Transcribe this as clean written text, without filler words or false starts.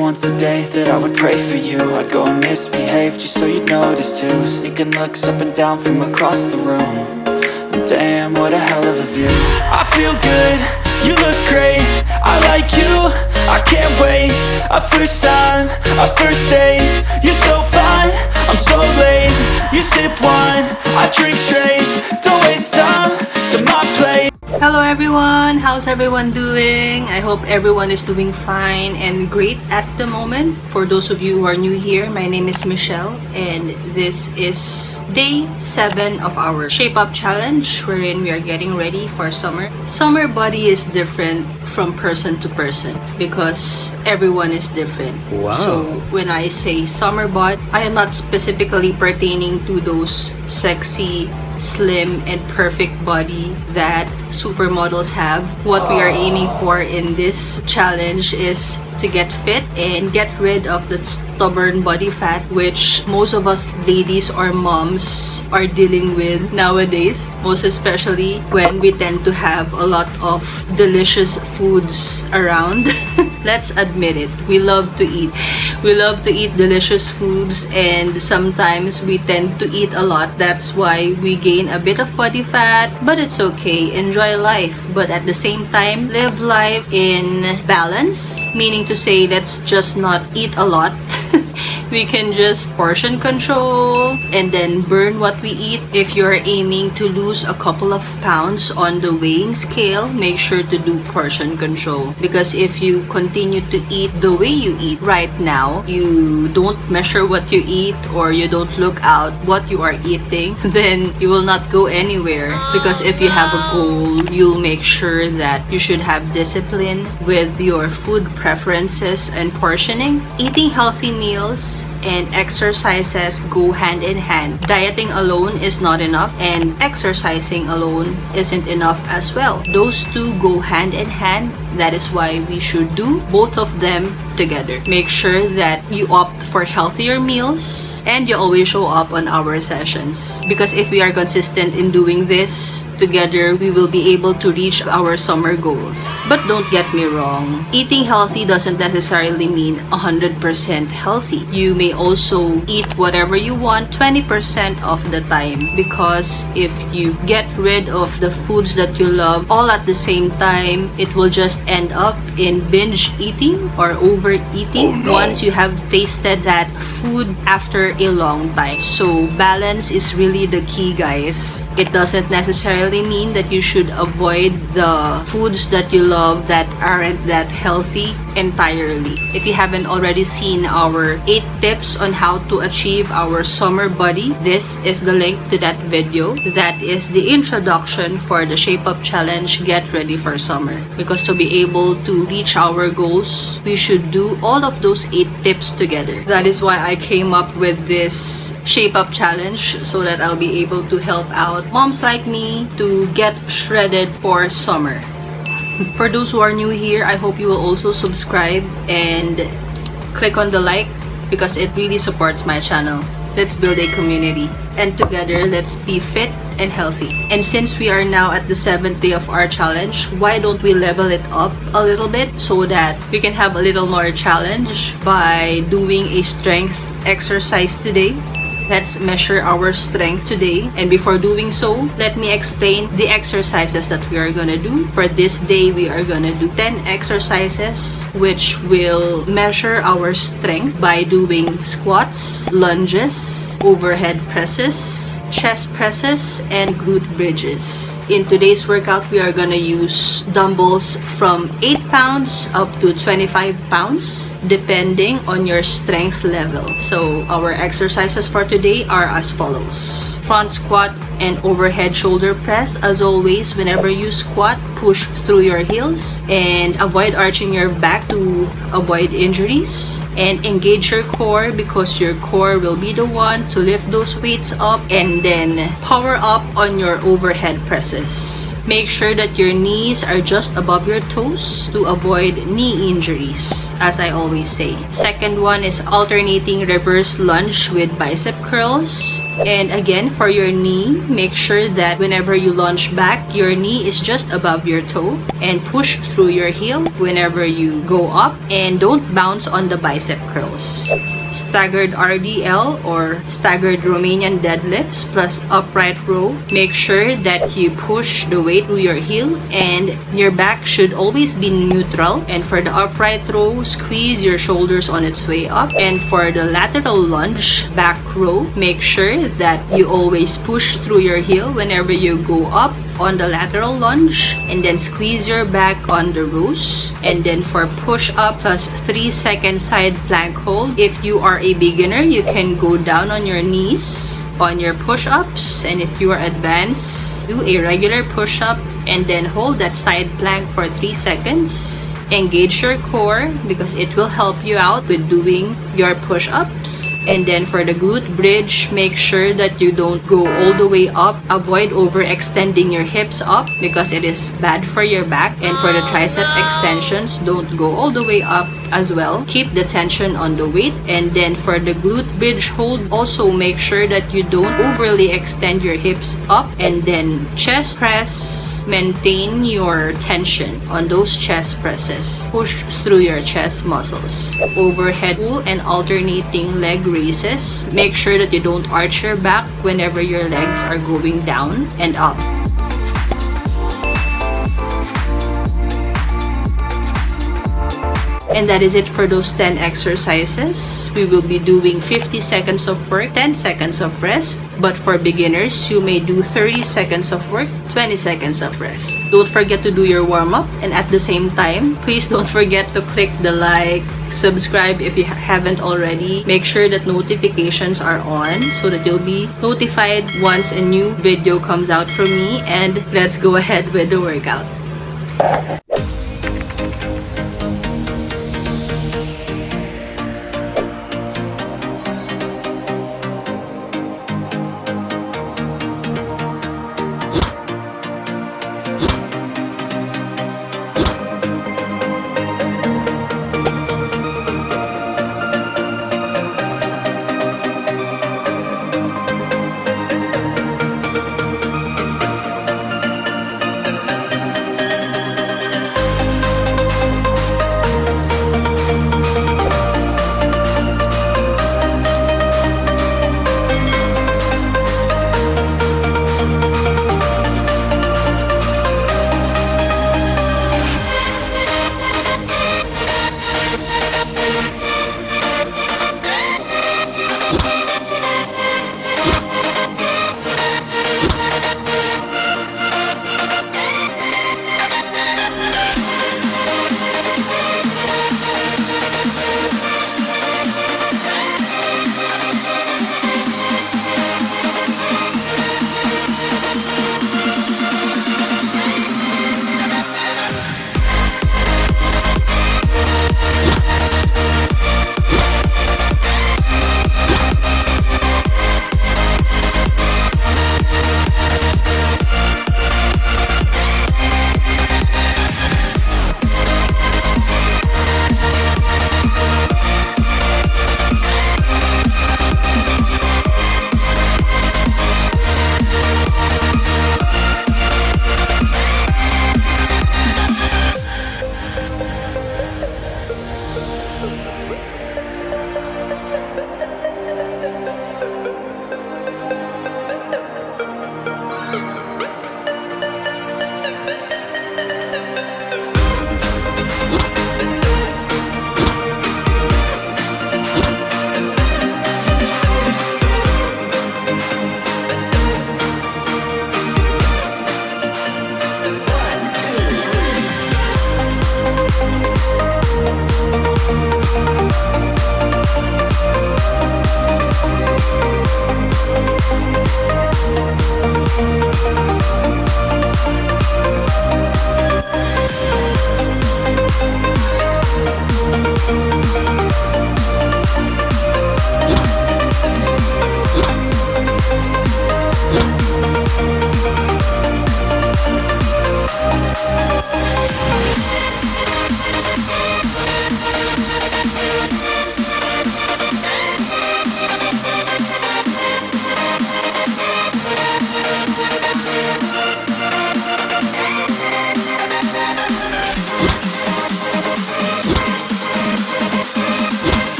once a day that I would pray for you. I'd go and misbehave just so you'd notice too. Sneaking looks up and down from across the room. And damn, what a hell of a view. I feel good, you look great, I like you, I can't wait. A first time, a first date, you're so fine, I'm so late. You sip wine, I drink straight, don't waste time to my plate. Hello everyone! How's everyone doing? I hope everyone is doing fine and great at the moment. For those of you who are new here, my name is Michelle and this is day 7 of our Shape Up Challenge wherein we are getting ready for summer. Summer body is different from person to person because everyone is different. Wow. So when I say summer body, I am not specifically pertaining to those sexy, slim and perfect body that supermodels have. What we are aiming for in this challenge is to get fit and get rid of the stubborn body fat which most of us ladies or moms are dealing with nowadays, most especially when we tend to have a lot of delicious foods around. Let's admit it, we love to eat. We love to eat delicious foods and sometimes we tend to eat a lot. That's why we gain a bit of body fat, but it's okay. Enjoy life, but at the same time, live life in balance, meaning to say let's just not eat a lot. We can just portion control and then burn what we eat. If you're aiming to lose a couple of pounds on the weighing scale, make sure to do portion control. Because if you continue to eat the way you eat right now, you don't measure what you eat or you don't look out what you are eating, then you will not go anywhere. Because if you have a goal, you'll make sure that you should have discipline with your food preferences and portioning. Eating healthy meals and exercises go hand in hand. Dieting alone is not enough and exercising alone isn't enough as well. Those two go hand in hand. That is why we should do both of them together. Make sure that you opt for healthier meals and you always show up on our sessions. Because if we are consistent in doing this together, we will be able to reach our summer goals. But don't get me wrong, eating healthy doesn't necessarily mean 100% healthy. You may also eat whatever you want 20% of the time, because if you get rid of the foods that you love all at the same time, it will just end up in binge eating or overeating once you have tasted that food after a long time. So balance is really the key, guys. It doesn't necessarily mean that you should avoid the foods that you love that aren't that healthy entirely. If you haven't already seen our 8 tips on how to achieve our summer body, this is the link to that video. That is the introduction for the Shape Up Challenge Get Ready for Summer. Because to be able to reach our goals, we should do all of those 8 tips together. That is why I came up with this Shape Up Challenge, so that I'll be able to help out moms like me to get shredded for summer. For those who are new here, I hope you will also subscribe and click on the like because it really supports my channel. Let's build a community and together let's be fit and healthy. And since we are now at the 7th day of our challenge, why don't we level it up a little bit so that we can have a little more challenge by doing a strength exercise today. Let's measure our strength today, and before doing so, let me explain the exercises that we are gonna do. For this day, we are gonna do 10 exercises which will measure our strength by doing squats, lunges, overhead presses, chest presses, and glute bridges. In today's workout, we are gonna use dumbbells from 8 pounds up to 25 pounds depending on your strength level. So our exercises for today are as follows. Front squat and overhead shoulder press. As always, whenever you squat, push through your heels and avoid arching your back to avoid injuries, and engage your core because your core will be the one to lift those weights up, and then power up on your overhead presses. Make sure that your knees are just above your toes to avoid knee injuries, as I always say. Second one is alternating reverse lunge with bicep curls. curls. And again, for your knee, make sure that whenever you lunge back, your knee is just above your toe, and push through your heel whenever you go up, and don't bounce on the bicep curls. Staggered RDL or staggered Romanian deadlifts plus upright row. Make sure that you push the weight through your heel and your back should always be neutral. And for the upright row, squeeze your shoulders on its way up. And for the lateral lunge back row, make sure that you always push through your heel whenever you go up on the lateral lunge, and then squeeze your back on the rows. And then for push up plus 3-second side plank hold, if you are a beginner, you can go down on your knees on your push-ups, and if you are advanced, do a regular push-up and then hold that side plank for 3 seconds. Engage your core because it will help you out with doing your push-ups. And then for the glute bridge, make sure that you don't go all the way up. Avoid overextending your hips up because it is bad for your back. And for the tricep extensions, don't go all the way up as well. Keep the tension on the weight. And then for the glute bridge hold, also make sure that you don't overly extend your hips up. And then chest press, maintain your tension on those chest presses. Push through your chest muscles. Overhead pull and alternating leg raises. Make sure that you don't arch your back whenever your legs are going down and up. And that is it for those 10 exercises. We will be doing 50 seconds of work, 10 seconds of rest. But for beginners, you may do 30 seconds of work, 20 seconds of rest. Don't forget to do your warm-up. And at the same time, please don't forget to click the like, subscribe if you haven't already. Make sure that notifications are on so that you'll be notified once a new video comes out from me. And let's go ahead with the workout.